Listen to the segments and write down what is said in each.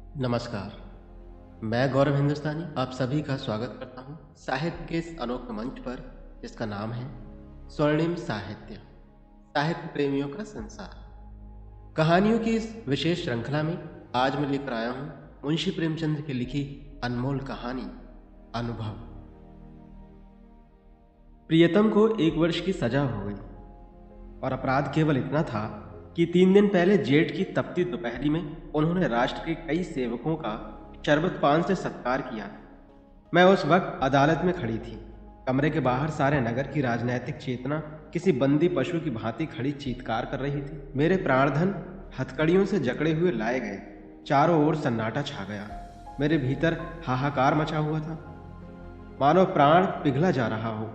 नमस्कार। मैं गौरव हिंदुस्तानी आप सभी का स्वागत करता हूँ साहित्य के इस अनोखे मंच पर, जिसका नाम है स्वर्णिम साहित्य। साहित्य प्रेमियों का संसार। कहानियों की इस विशेष श्रृंखला में आज मैं लेकर आया हूँ मुंशी प्रेमचंद की लिखी अनमोल कहानी अनुभव। प्रियतम को 1 वर्ष की सजा हो गई और अपराध केवल इतना था कि 3 दिन पहले जेठ की तपती दोपहरी में उन्होंने राष्ट्र के कई सेवकों का शरबत पान से सत्कार किया। मैं उस वक्त अदालत में खड़ी थी। कमरे के बाहर सारे नगर की राजनैतिक चेतना किसी बंदी पशु की भांति खड़ी चीत्कार कर रही थी। मेरे प्राणधन हथकड़ियों से जकड़े हुए लाए गए। चारों ओर सन्नाटा छा गया। मेरे भीतर हाहाकार मचा हुआ था, मानो प्राण पिघला जा रहा हो।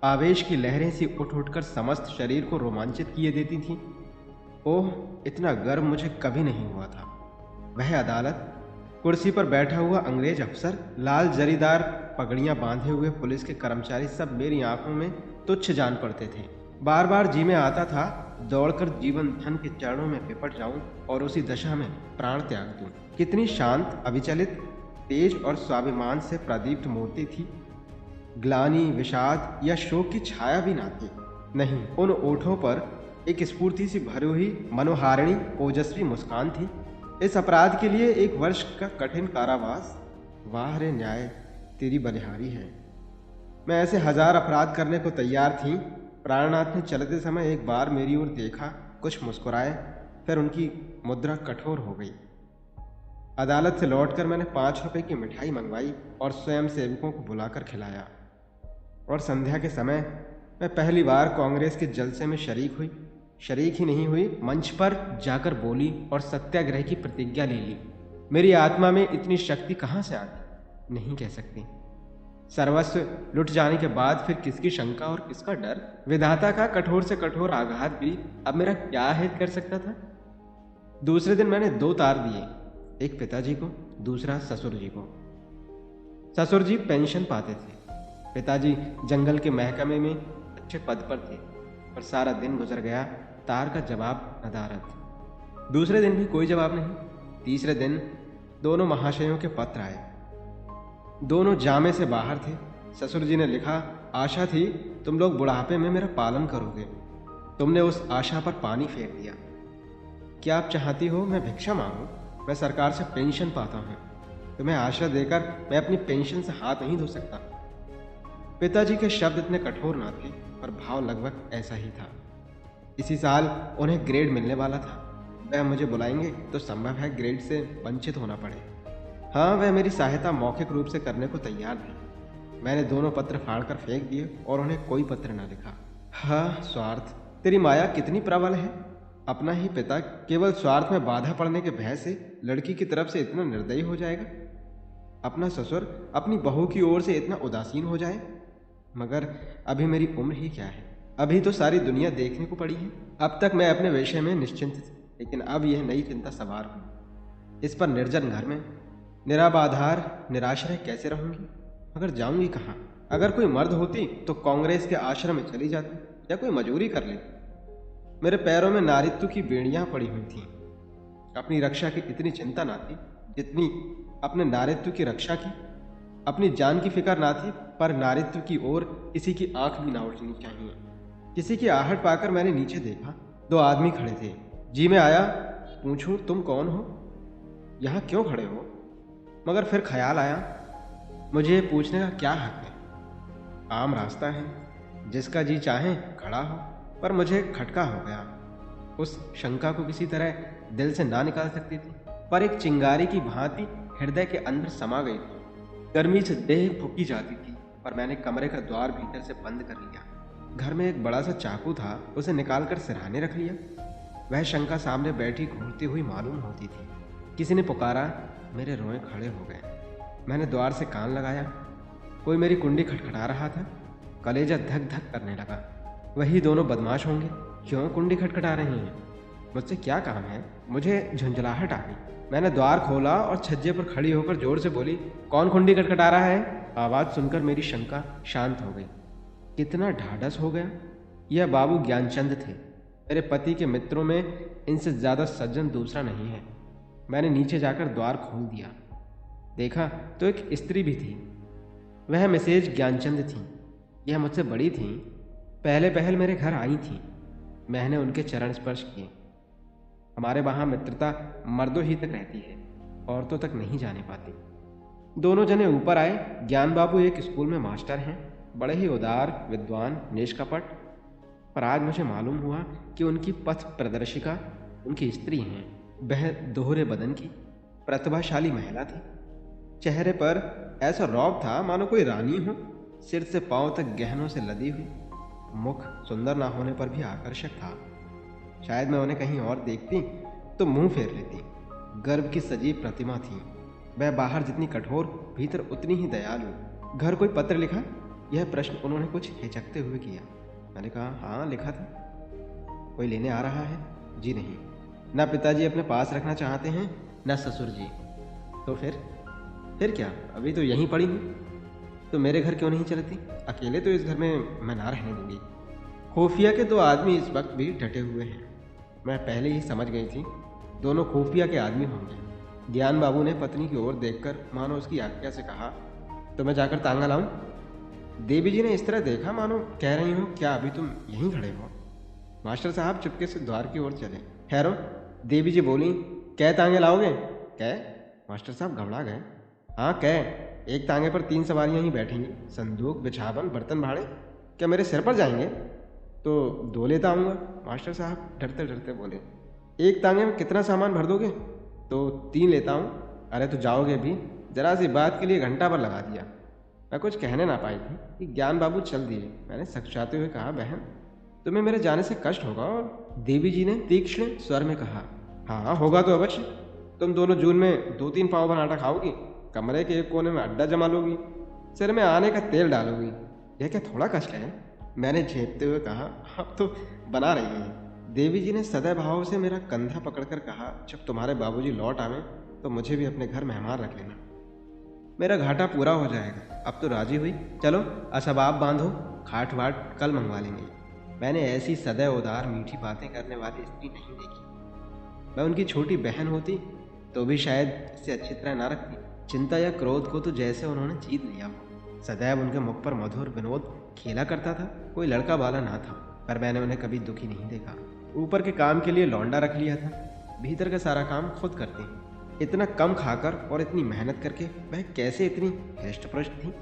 आवेश की लहरें सी उठ उठकर समस्त शरीर को रोमांचित किए देती थीं। ओह, इतना गर्व मुझे कभी नहीं हुआ था। वह अदालत, कुर्सी पर बैठा हुआ अंग्रेज अफसर, लाल जरीदार पगड़ियां बांधे हुए पुलिस के कर्मचारी, सब मेरी आंखों में तुच्छ जान पड़ते थे। बार बार जी में आता था दौड़कर जीवन धन के चरणों में लिपट जाऊं और उसी दशा में प्राण त्याग दूं। कितनी शांत, अविचलित, तेज और स्वाभिमान से प्रदीप्त मूर्ति थी। ग्लानि, विषाद या शोक की छाया भी ना थी। नहीं, उन ओठों पर एक स्फूर्ति सी भरी हुई मनोहारिणी ओजस्वी मुस्कान थी। इस अपराध के लिए 1 वर्ष का कठिन कारावास। वाह रे न्याय, तेरी बलिहारी है। मैं ऐसे 1000 अपराध करने को तैयार थी। प्राणनाथ ने चलते समय एक बार मेरी ओर देखा, कुछ मुस्कुराए, फिर उनकी मुद्रा कठोर हो गई। अदालत से लौटकर मैंने 5 रुपए की मिठाई मंगवाई और स्वयं सेवकों को बुलाकर खिलाया। और संध्या के समय मैं पहली बार कांग्रेस के जलसे में शरीक ही नहीं हुई, मंच पर जाकर बोली और सत्याग्रह की प्रतिज्ञा ले ली। मेरी आत्मा में इतनी शक्ति कहाँ से आती, नहीं कह सकती। सर्वस्व लुट जाने के बाद फिर किसकी शंका और किसका डर। विधाता का कठोर से कठोर आघात भी अब मेरा क्या हित कर सकता था। दूसरे दिन मैंने 2 तार दिए, एक पिताजी को, दूसरा ससुर जी को। ससुर जी पेंशन पाते थे, पिताजी जंगल के महकमे में अच्छे पद पर थे। और सारा दिन गुजर गया तार का जवाब नदारद। दूसरे दिन भी कोई जवाब नहीं। तीसरे दिन दोनों महाशयों के पत्र आए। दोनों जामे से बाहर थे। ससुर जी ने लिखा, आशा थी तुम लोग बुढ़ापे में मेरा पालन करोगे। तुमने उस आशा पर पानी फेर दिया। क्या आप चाहती हो मैं भिक्षा मांगूं? मैं सरकार से पेंशन पाता हूं। तुम्हें आशा देकर मैं अपनी पेंशन से हाथ नहीं धो सकता। पिताजी के शब्द इतने कठोर ना थे, पर भाव लगभग ऐसा ही था। इसी साल उन्हें ग्रेड मिलने वाला था। वह मुझे बुलाएंगे तो संभव है ग्रेड से वंचित होना पड़े। हाँ, वह मेरी सहायता मौखिक रूप से करने को तैयार थे। मैंने दोनों पत्र फाड़कर फेंक दिए और उन्हें कोई पत्र न लिखा। हाँ, स्वार्थ, तेरी माया कितनी प्रबल है। अपना ही पिता केवल स्वार्थ में बाधा पड़ने के भय से लड़की की तरफ से इतना निर्दयी हो जाएगा। अपना ससुर अपनी बहू की ओर से इतना उदासीन हो जाए। मगर अभी मेरी उम्र ही क्या है, अभी तो सारी दुनिया देखने को पड़ी है। अब तक मैं अपने विषय में निश्चिंत थी, लेकिन अब यह नई चिंता सवार हुई। इस पर निर्जन घर में निराबाधार निराश्रय कैसे रहूंगी? मगर जाऊंगी कहाँ? अगर कोई मर्द होती तो कांग्रेस के आश्रम में चली जाती या कोई मजूरी कर लेती। मेरे पैरों में नारित्व की बेड़ियां पड़ी हुई थीं। अपनी रक्षा की इतनी चिंता ना थी जितनी अपने नारित्व की रक्षा की। अपनी जान की फिक्र ना थी, पर नारित्व की ओर किसी की आंख भी ना उठनी चाहिए। किसी की आहट पाकर मैंने नीचे देखा। 2 आदमी खड़े थे। जी में आया, पूछूं तुम कौन हो, यहाँ क्यों खड़े हो? मगर फिर ख्याल आया, मुझे पूछने का क्या हक है। आम रास्ता है, जिसका जी चाहे खड़ा हो। पर मुझे खटका हो गया। उस शंका को किसी तरह दिल से ना निकाल सकती थी, पर एक चिंगारी की भांति हृदय के अंदर समा गई थी। गर्मी से देह फूकी जाती थी, पर मैंने कमरे का द्वार भीतर से बंद कर लिया। घर में एक बड़ा सा चाकू था, उसे निकालकर सिरहाने रख लिया। वह शंका सामने बैठी घूरती हुई मालूम होती थी। किसी ने पुकारा, मेरे रोए खड़े हो गए। मैंने द्वार से कान लगाया। कोई मेरी कुंडी खटखटा रहा था। कलेजा धक धक करने लगा। वही दोनों बदमाश होंगे। क्यों कुंडी खटखटा रही हैं? मुझसे क्या काम है? मुझे झुंझलाहट आ गई। मैंने द्वार खोला और छज्जे पर खड़ी होकर जोर से बोली, कौन कुंडी खटखटा रहा है? आवाज़ सुनकर मेरी शंका शांत हो गई। कितना ढाढ़स हो गया। यह बाबू ज्ञानचंद थे। मेरे पति के मित्रों में इनसे ज़्यादा सज्जन दूसरा नहीं है। मैंने नीचे जाकर द्वार खोल दिया। देखा तो एक स्त्री भी थी। वह मिसेज ज्ञानचंद थी। यह मुझसे बड़ी थी। पहले पहल मेरे घर आई थी। मैंने उनके चरण स्पर्श किए। हमारे वहाँ मित्रता मर्दों ही तक रहती है, औरतों तक नहीं जाने पाती। दोनों जने ऊपर आए। ज्ञान बाबू एक स्कूल में मास्टर हैं, बड़े ही उदार, विद्वान, निष्कपट। पर आज मुझे मालूम हुआ कि उनकी पथ प्रदर्शिका उनकी स्त्री हैं। वह दोहरे बदन की प्रतिभाशाली महिला थी। चेहरे पर ऐसा रौब था मानो कोई रानी हो। सिर से पांव तक गहनों से लदी हुई। मुख सुंदर ना होने पर भी आकर्षक था। शायद मैं उन्हें कहीं और देखती तो मुंह फेर लेती। गर्व की सजीव प्रतिमा थी। वह बाहर जितनी कठोर, भीतर उतनी ही दयालु। घर कोई पत्र लिखा? यह प्रश्न उन्होंने कुछ हिचकते हुए किया। मैंने कहा, हाँ लिखा था। कोई लेने आ रहा है? जी नहीं। ना पिताजी अपने पास रखना चाहते हैं, ना ससुर जी। तो फिर क्या? अभी तो यहीं पड़ी हूँ। तो मेरे घर क्यों नहीं चलती? अकेले तो इस घर में मैं ना रहने दूंगी। खुफिया के 2 आदमी इस वक्त भी डटे हुए हैं। मैं पहले ही समझ गई थी दोनों खुफिया के आदमी होंगे। ज्ञान बाबू ने पत्नी की ओर देखकर मानो उसकी आज्ञा से कहा, तो मैं जाकर तांगा लाऊं? देवी जी ने इस तरह देखा मानो कह रही हो, क्या अभी तुम यहीं खड़े हो? मास्टर साहब चुपके से द्वार की ओर चले। ठहरो। देवी जी बोली, कै तांगे लाओगे? कै? मास्टर साहब घबरा गए। हाँ कै। एक तांगे पर 3 सवारियां ही बैठेंगी। संदूक, बिछावन, बर्तन भाड़े क्या मेरे सिर पर जाएंगे? तो 2 लेता आऊँगा। मास्टर साहब डरते डरते बोले, एक तांगे में कितना सामान भर दोगे? तो 3 लेता हूँ। अरे तो जाओगे भी? जरा सी बात के लिए घंटा भर लगा दिया। मैं कुछ कहने ना पाई थी कि ज्ञान बाबू चल दिए। मैंने सकचाते हुए कहा, बहन तुम्हें मेरे जाने से कष्ट होगा? और देवी जी ने तीक्ष्ण स्वर में कहा, हाँ होगा तो अवश्य। तुम दोनों जून में 2-3 पाव भर आटा खाओगी, कमरे के एक कोने में अड्डा जमा लोगी, सिर में आने का तेल डालोगी। यह क्या थोड़ा कष्ट है? मैंने झेपते हुए कहा, अब तो बना रही है। देवी जी ने सदै भाव से मेरा कंधा पकड़कर कहा, जब तुम्हारे बाबूजी लौट आवे तो मुझे भी अपने घर मेहमान रख लेना। मेरा घाटा पूरा हो जाएगा। अब तो राजी हुई। चलो असबाब बांधो, खाट वाट कल मंगवा लेंगे। मैंने ऐसी सदै उदार मीठी बातें करने वाली स्त्री नहीं देखी। मैं उनकी छोटी बहन होती तो भी शायद इससे अच्छी तरह ना रखती। चिंता या क्रोध को तो जैसे उन्होंने जीत लिया हो। सदैव उनके मुख पर मधुर विनोद खेला करता था। कोई लड़का वाला ना था, पर मैंने उन्हें कभी दुखी नहीं देखा। ऊपर के काम के लिए लौंडा रख लिया था, भीतर का सारा काम खुद करते हैं। इतना कम खाकर और इतनी मेहनत करके वह कैसे इतनी हृष्ट-पुष्ट थी,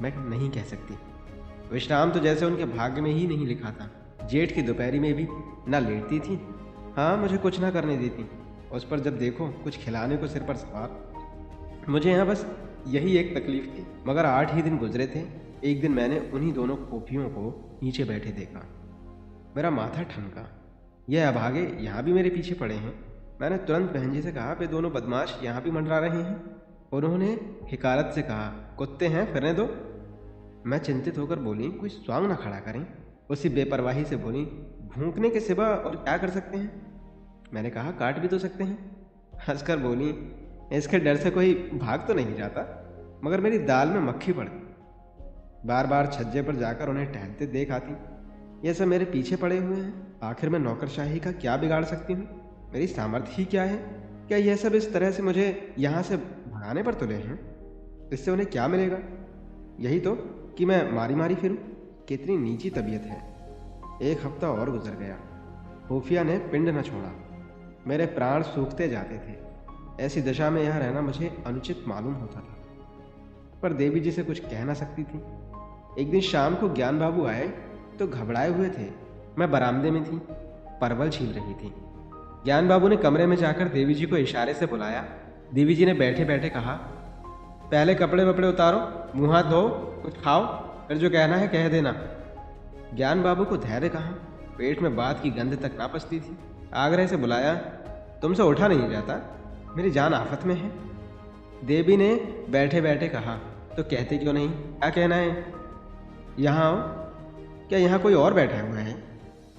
मैं नहीं कह सकती। विश्राम तो जैसे उनके भाग्य में ही नहीं लिखा था। जेठ की दोपहरी में भी ना लेटती थी, हाँ मुझे कुछ ना करने देती। उस पर जब देखो कुछ खिलाने को सिर पर सवार। मुझे यहाँ बस यही एक तकलीफ थी। मगर 8 ही दिन गुजरे थे। एक दिन मैंने उन्हीं दोनों खोपियों को नीचे बैठे देखा। मेरा माथा ठनका। यह अभागे यहाँ भी मेरे पीछे पड़े हैं। मैंने तुरंत बहन जी से कहा, वे दोनों बदमाश यहाँ भी मंडरा रहे हैं। उन्होंने हिकारत से कहा, कुत्ते हैं, फिरने दो। मैं चिंतित होकर बोली, कोई स्वांग ना खड़ा करें। उसी बेपरवाही से बोली, भूखने के सिवा और क्या कर सकते हैं? मैंने कहा, काट भी तो सकते हैं। हंसकर बोली, इसके डर से कोई भाग तो नहीं जाता। मगर मेरी दाल में मक्खी पड़ गई। बार बार छज्जे पर जाकर उन्हें टहलते देख आती। ये सब मेरे पीछे पड़े हुए हैं। आखिर मैं नौकरशाही का क्या बिगाड़ सकती हूँ? मेरी सामर्थ्य ही क्या है? क्या यह सब इस तरह से मुझे यहाँ से भगाने पर तुले हैं? इससे उन्हें क्या मिलेगा? यही तो कि मैं मारी मारी फिरूं। कितनी नीची तबीयत है। 1 हफ्ता और गुजर गया। खुफिया ने पिंड न छोड़ा। मेरे प्राण सूखते जाते थे। ऐसी दशा में यहाँ रहना मुझे अनुचित मालूम होता था, पर देवी जी से कुछ कह ना सकती थी। एक दिन शाम को ज्ञान बाबू आए तो घबराए हुए थे। मैं बरामदे में थी, परवल छील रही थी। ज्ञान बाबू ने कमरे में जाकर देवी जी को इशारे से बुलाया। देवी जी ने बैठे बैठे कहा, पहले कपड़े वपड़े उतारो, मुंह हाथ धो, कुछ खाओ, फिर जो कहना है कह देना। ज्ञान बाबू को धैर्य कहाँ, पेट में बात की गंध तक ना पचती थी। आग्रह से बुलाया, तुमसे उठा नहीं जाता, मेरी जान आफत में है। देवी ने बैठे बैठे कहा, तो कहते क्यों नहीं, क्या कहना है? यहाँ आओ। क्या यहाँ कोई और बैठा हुआ है?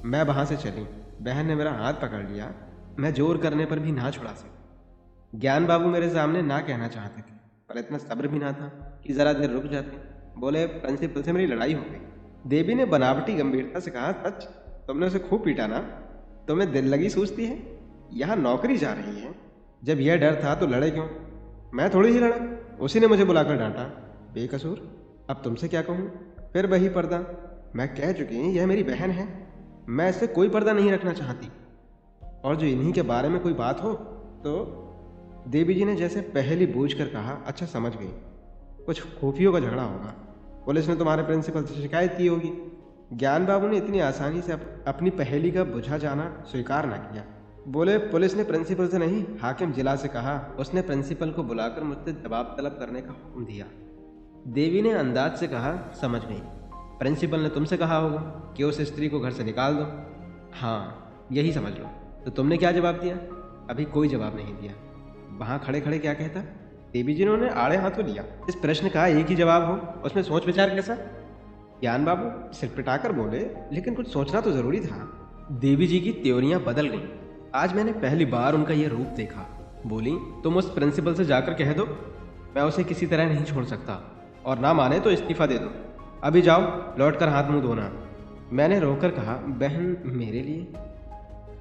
मैं वहाँ से चली। बहन ने मेरा हाथ पकड़ लिया। मैं जोर करने पर भी ना छुड़ा सकी। ज्ञान बाबू मेरे सामने ना कहना चाहते थे, पर इतना सब्र भी ना था कि जरा देर रुक जाते। बोले, प्रिंसिपल से मेरी लड़ाई हो गई। देवी ने बनावटी गंभीरता से कहा, सच? तुमने उसे खूब पीटा ना? तुम्हें दिल लगी सूझती है? यहाँ नौकरी जा रही है, जब यह डर था तो लड़े क्यों? मैं थोड़ी ही लड़ा, उसी ने मुझे बुलाकर डांटा, बेकसूर। अब तुमसे क्या कहूँ? फिर वही पर्दा। मैं कह चुकी, यह मेरी बहन है, मैं इससे कोई पर्दा नहीं रखना चाहती। और जो इन्हीं के बारे में कोई बात हो तो? देवी जी ने जैसे पहली बूझ कर कहा, अच्छा समझ गई, कुछ खूफियों का झगड़ा होगा। पुलिस ने तुम्हारे प्रिंसिपल से शिकायत की होगी। ज्ञान बाबू ने इतनी आसानी से अपनी पहेली का बुझा जाना स्वीकार न किया। बोले, पुलिस ने प्रिंसिपल से नहीं, हाकिम जिला से कहा। उसने प्रिंसिपल को बुलाकर मुझसे जवाब तलब करने का हुक्म दिया। देवी ने अंदाज से कहा, समझ गई, प्रिंसिपल ने तुमसे कहा होगा कि उस स्त्री को घर से निकाल दो। हाँ, यही समझ लो। तो तुमने क्या जवाब दिया? अभी कोई जवाब नहीं दिया। वहाँ खड़े खड़े क्या कहता? देवी जी ने उन्हें आड़े हाथों लिया। इस प्रश्न का एक ही जवाब हो, उसमें सोच विचार कैसा? ज्ञान बाबू सिर पिटाकर बोले, लेकिन कुछ सोचना तो जरूरी था। देवी जी की त्योरियां बदल गईं। आज मैंने पहली बार उनका यह रूप देखा। बोली, तुम उस प्रिंसिपल से जाकर कह दो मैं उसे किसी तरह नहीं छोड़ सकता, और ना माने तो इस्तीफा दे दो। अभी जाओ, लौटकर हाथ मुंह धोना। मैंने रोकर कहा, बहन मेरे लिए?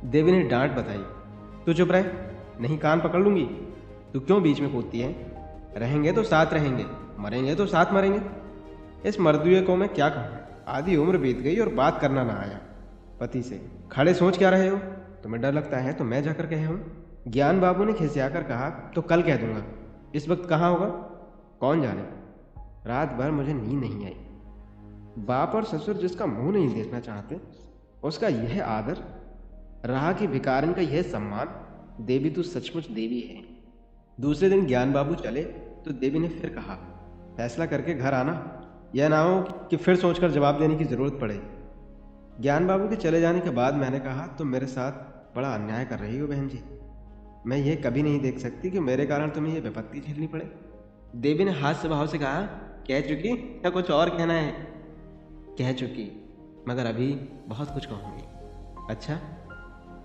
देवी ने डांट बताई, तू चुप रहे, नहीं कान पकड़ लूंगी। तू क्यों बीच में कूदती है? रहेंगे तो साथ रहेंगे, मरेंगे तो साथ मरेंगे। इस मर्दुए को मैं क्या कहूँ? आधी उम्र बीत गई और बात करना ना आया पति से। खड़े सोच क्या रहे हो? तुम्हें डर लगता है तो मैं जाकर कहे हूँ। ज्ञान बाबू ने खिसियाकर कहा, तो कल कह दूंगा। इस वक्त कहाँ होगा कौन जाने। रात भर मुझे नींद नहीं आई। बाप और ससुर जिसका मुंह नहीं देखना चाहते, उसका यह आदर, रहा कि भिखारन का यह सम्मान। देवी तू सचमुच देवी है। दूसरे दिन ज्ञान बाबू चले तो देवी ने फिर कहा, फैसला करके घर आना, यह ना हो कि फिर सोचकर जवाब देने की जरूरत पड़े। ज्ञान बाबू के चले जाने के बाद मैंने कहा, तुम मेरे साथ बड़ा अन्याय कर रही हो बहन जी। मैं ये कभी नहीं देख सकती कि मेरे कारण तुम्हें यह विपत्ति झेलनी पड़े। देवी ने हास्य भाव से कहा, कह चुकी या कुछ और कहना है? कह चुकी, मगर अभी बहुत कुछ कहूँगी।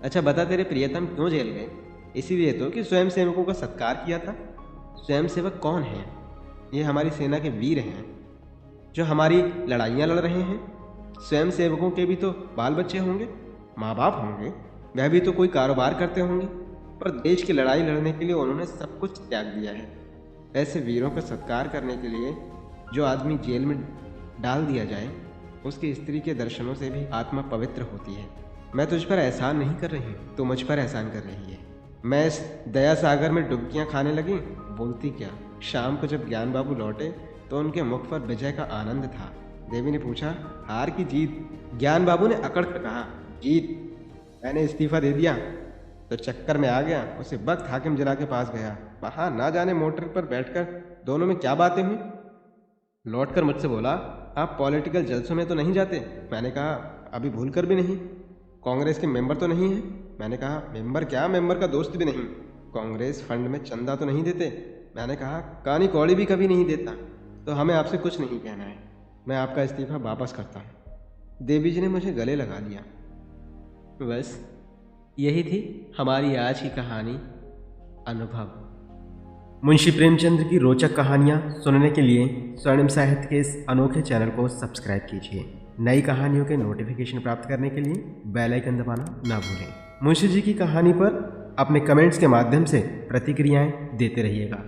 अच्छा बता, तेरे प्रियतम क्यों जेल गए? इसीलिए तो कि स्वयं सेवकों का सत्कार किया था। स्वयं सेवक कौन हैं? ये हमारी सेना के वीर हैं जो हमारी लड़ाइयाँ लड़ रहे हैं। स्वयं सेवकों के भी तो बाल बच्चे होंगे, माँ बाप होंगे, वह भी तो कोई कारोबार करते होंगे, पर देश की लड़ाई लड़ने के लिए उन्होंने सब कुछ त्याग दिया है। ऐसे वीरों का सत्कार करने के लिए जो आदमी जेल में डाल दिया जाए, उसकी स्त्री के दर्शनों से भी आत्मा पवित्र होती है। मैं तुझ पर एहसान नहीं कर रही, तू मुझ पर एहसान कर रही है। मैं इस दया सागर में डुबकियां खाने लगी, बोलती क्या। शाम को जब ज्ञान बाबू लौटे तो उनके मुख पर विजय का आनंद था। देवी ने पूछा, हार की जीत? ज्ञान बाबू ने अकड़ कर कहा, जीत। मैंने इस्तीफा दे दिया तो चक्कर में आ गया। उसे वक्त हाकिम जिला के पास गया। वहाँ ना जाने मोटर पर बैठकर दोनों में क्या बातें हुई। लौटकर मुझसे बोला, आप पॉलिटिकल जलसों में तो नहीं जाते? मैंने कहा, अभी भूल कर भी नहीं। कांग्रेस के मेंबर तो नहीं है? मैंने कहा, मेंबर क्या, मेंबर का दोस्त भी नहीं। कांग्रेस फंड में चंदा तो नहीं देते? मैंने कहा, कानी कौड़ी भी कभी नहीं देता। तो हमें आपसे कुछ नहीं कहना है, मैं आपका इस्तीफा वापस करता हूँ। देवी जी ने मुझे गले लगा लिया। बस यही थी हमारी आज की कहानी, अनुभव। मुंशी प्रेमचंद की रोचक कहानियाँ सुनने के लिए स्वर्णिम साहित्य के इस अनोखे चैनल को सब्सक्राइब कीजिए। नई कहानियों के नोटिफिकेशन प्राप्त करने के लिए बेल आइकन दबाना ना भूलें। मुंशी जी की कहानी पर अपने कमेंट्स के माध्यम से प्रतिक्रियाएं देते रहिएगा।